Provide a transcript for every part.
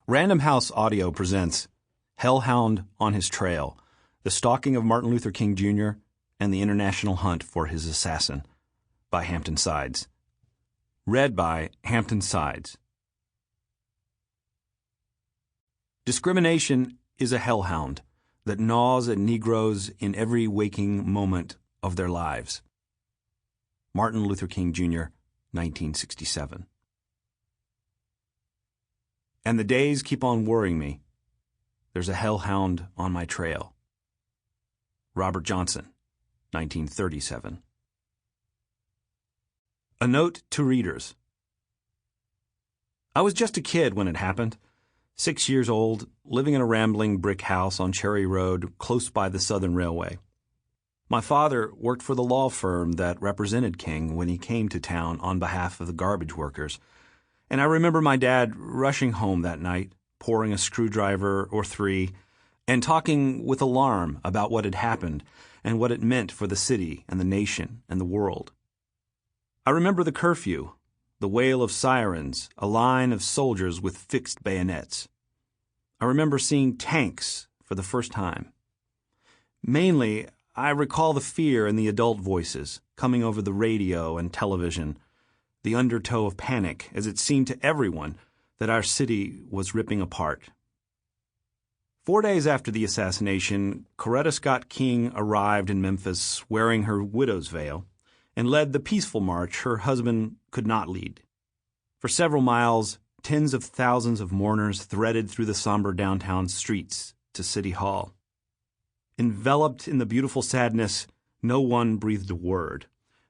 Random House Audio presents Hellhound on His Trail, The Stalking of Martin Luther King Jr. and the International Hunt for His Assassin by Hampton Sides. Read by Hampton Sides. Discrimination is a hellhound that gnaws at Negroes in every waking moment of their lives. Martin Luther King Jr., 1967. And the days keep on worrying me. There's a hellhound on my trail. Robert Johnson, 1937. A note to readers. I was just a kid when it happened, 6 years old, living in a rambling brick house on Cherry Road close by the Southern Railway. My father worked for the law firm that represented King when he came to town on behalf of the garbage workers, and I remember my dad rushing home that night, pouring a screwdriver or three, and talking with alarm about what had happened and what it meant for the city and the nation and the world. I remember the curfew, the wail of sirens, a line of soldiers with fixed bayonets. I remember seeing tanks for the first time. Mainly, I recall the fear in the adult voices coming over the radio and television, the undertow of panic as it seemed to everyone that our city was ripping apart. 4 days after the assassination, Coretta Scott King arrived in Memphis wearing her widow's veil and led the peaceful march her husband could not lead. For several miles, tens of thousands of mourners threaded through the somber downtown streets to City Hall. Enveloped in the beautiful sadness, no one breathed a word.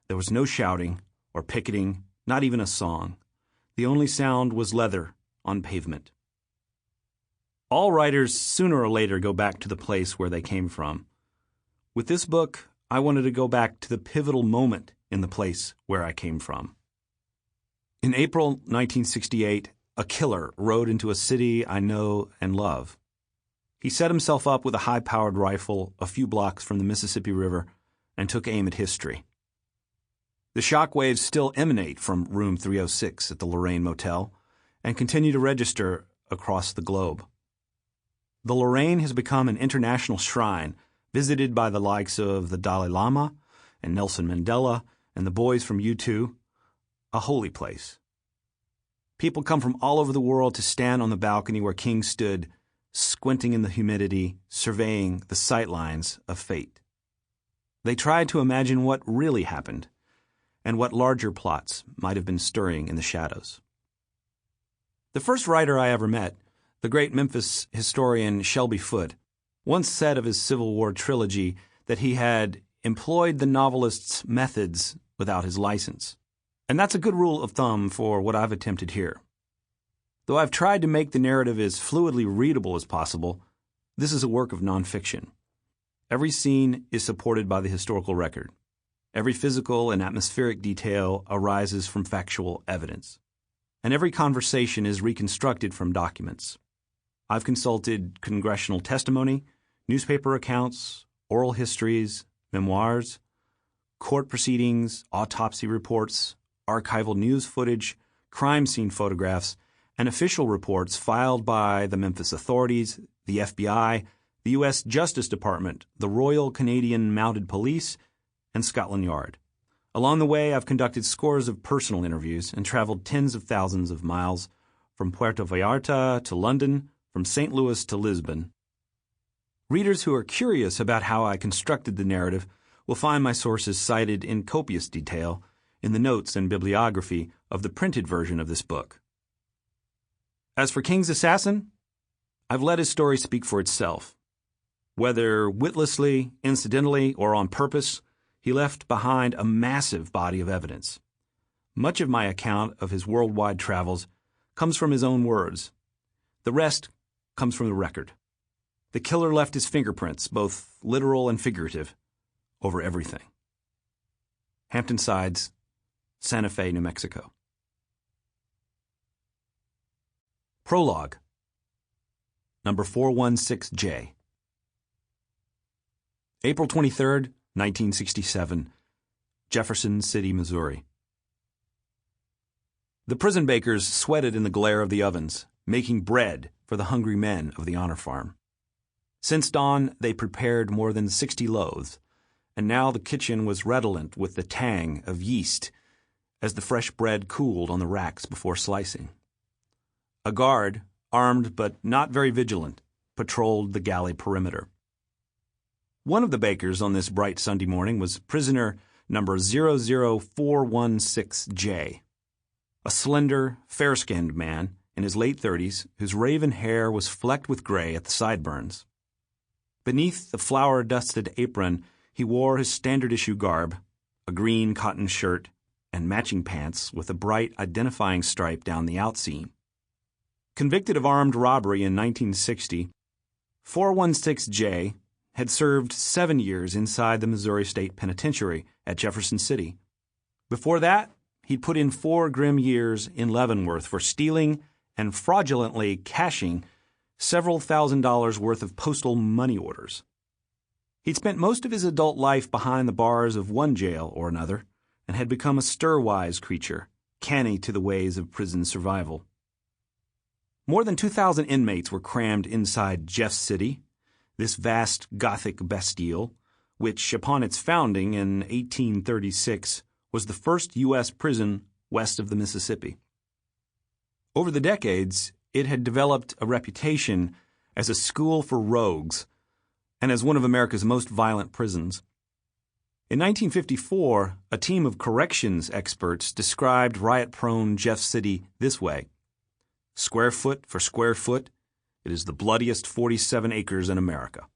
There was no shouting or picketing, not even a song. The only sound was leather on pavement. All writers sooner or later go back to the place where they came from. With this book, I wanted to go back to the pivotal moment in the place where I came from. In April 1968, a killer rode into a city I know and love. He set himself up with a high-powered rifle a few blocks from the Mississippi River and took aim at history. The shockwaves still emanate from room 306 at the Lorraine Motel and continue to register across the globe. The Lorraine has become an international shrine visited by the likes of the Dalai Lama and Nelson Mandela and the boys from U2, a holy place. People come from all over the world to stand on the balcony where King stood, squinting in the humidity, surveying the sightlines of fate. They tried to imagine what really happened and what larger plots might have been stirring in the shadows. The first writer I ever met, the great Memphis historian Shelby Foote, once said of his Civil War trilogy that he had employed the novelist's methods without his license. And that's a good rule of thumb for what I've attempted here. Though I've tried to make the narrative as fluidly readable as possible, this is a work of nonfiction. Every scene is supported by the historical record. Every physical and atmospheric detail arises from factual evidence. And every conversation is reconstructed from documents. I've consulted congressional testimony, newspaper accounts, oral histories, memoirs, court proceedings, autopsy reports, archival news footage, crime scene photographs, and official reports filed by the Memphis authorities, the FBI, the U.S. Justice Department, the Royal Canadian Mounted Police, and Scotland Yard. Along the way, I've conducted scores of personal interviews and traveled tens of thousands of miles from Puerto Vallarta to London, from St. Louis to Lisbon. Readers who are curious about how I constructed the narrative will find my sources cited in copious detail in the notes and bibliography of the printed version of this book. As for King's assassin, I've let his story speak for itself. Whether witlessly, incidentally, or on purpose, he left behind a massive body of evidence. Much of my account of his worldwide travels comes from his own words. The rest comes from the record. The killer left his fingerprints, both literal and figurative, over everything. Hampton Sides, Santa Fe, New Mexico. Prologue. Number 416J. April 23rd, 1967, Jefferson City, Missouri. The prison bakers sweated in the glare of the ovens, making bread for the hungry men of the Honor Farm. Since dawn, they prepared more than 60 loaves, and now the kitchen was redolent with the tang of yeast as the fresh bread cooled on the racks before slicing. A guard, armed but not very vigilant, patrolled the galley perimeter. One of the bakers on this bright Sunday morning was prisoner number 00416J, a slender, fair-skinned man in his late 30s whose raven hair was flecked with gray at the sideburns. Beneath the flour-dusted apron, he wore his standard-issue garb, a green cotton shirt, and matching pants with a bright identifying stripe down the outseam. Convicted of armed robbery in 1960, 416J had served 7 years inside the Missouri State Penitentiary at Jefferson City. Before that, he'd put in 4 grim years in Leavenworth for stealing and fraudulently cashing several $1,000s worth of postal money orders. He'd spent most of his adult life behind the bars of one jail or another and had become a stir-wise creature, canny to the ways of prison survival. More than 2,000 inmates were crammed inside Jeff City, this vast Gothic bastille, which, upon its founding in 1836, was the first U.S. prison west of the Mississippi. Over the decades, it had developed a reputation as a school for rogues and as one of America's most violent prisons. In 1954, a team of corrections experts described riot-prone Jeff City this way: "Square foot for square foot, it is the bloodiest 47 acres in America."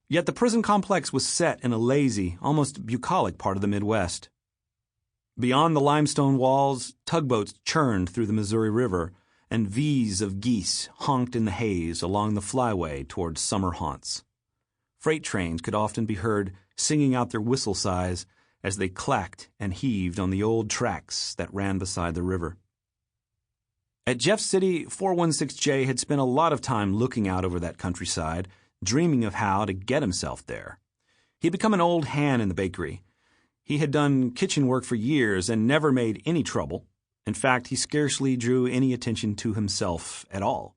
Yet the prison complex was set in a lazy, almost bucolic part of the Midwest. Beyond the limestone walls, tugboats churned through the Missouri River, and V's of geese honked in the haze along the flyway towards summer haunts. Freight trains could often be heard singing out their whistle sighs as they clacked and heaved on the old tracks that ran beside the river. At Jeff City, 416J had spent a lot of time looking out over that countryside, dreaming of how to get himself there. He'd become an old hand in the bakery. He had done kitchen work for years and never made any trouble. In fact, he scarcely drew any attention to himself at all.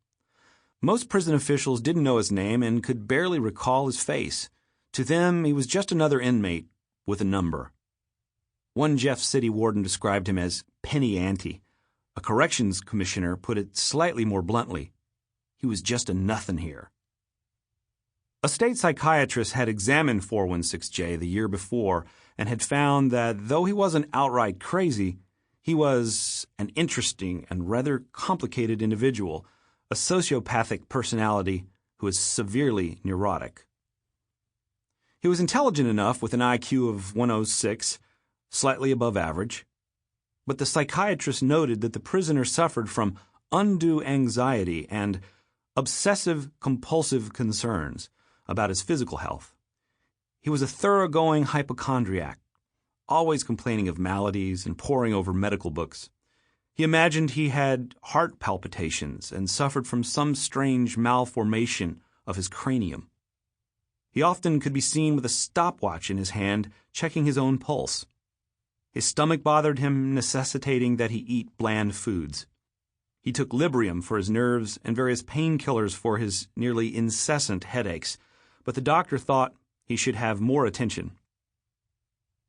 Most prison officials didn't know his name and could barely recall his face. To them, he was just another inmate with a number. One Jeff City warden described him as penny ante. A corrections commissioner put it slightly more bluntly: he was just a nothing here. A state psychiatrist had examined 416J the year before and had found that though he wasn't outright crazy, he was an interesting and rather complicated individual, a sociopathic personality who was severely neurotic. He was intelligent enough with an IQ of 106, slightly above average, but the psychiatrist noted that the prisoner suffered from undue anxiety and obsessive-compulsive concerns about his physical health. He was a thoroughgoing hypochondriac, always complaining of maladies and poring over medical books. He imagined he had heart palpitations and suffered from some strange malformation of his cranium. He often could be seen with a stopwatch in his hand, checking his own pulse. His stomach bothered him, necessitating that he eat bland foods. He took Librium for his nerves and various painkillers for his nearly incessant headaches, but the doctor thought he should have more attention.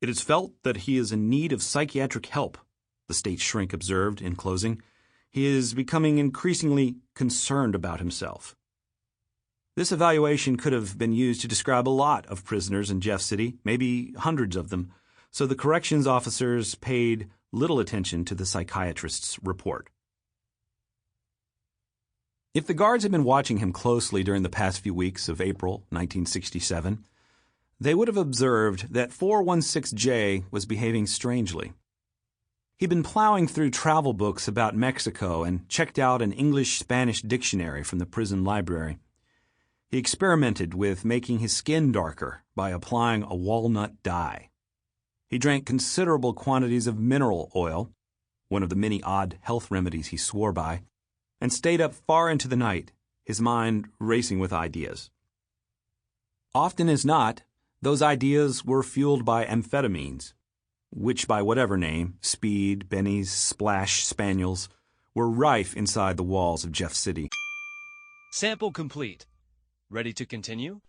"It is felt that he is in need of psychiatric help," the state shrink observed in closing. "He is becoming increasingly concerned about himself." This evaluation could have been used to describe a lot of prisoners in Jeff City, maybe hundreds of them, so the corrections officers paid little attention to the psychiatrist's report. If the guards had been watching him closely during the past few weeks of April 1967, they would have observed that 416J was behaving strangely. He'd been plowing through travel books about Mexico and checked out an English-Spanish dictionary from the prison library. He experimented with making his skin darker by applying a walnut dye. He drank considerable quantities of mineral oil, one of the many odd health remedies he swore by, and stayed up far into the night, his mind racing with ideas. Often as not, those ideas were fueled by amphetamines, which by whatever name, speed, bennies, splash, spaniels, were rife inside the walls of Jeff City. Sample complete. Ready to continue?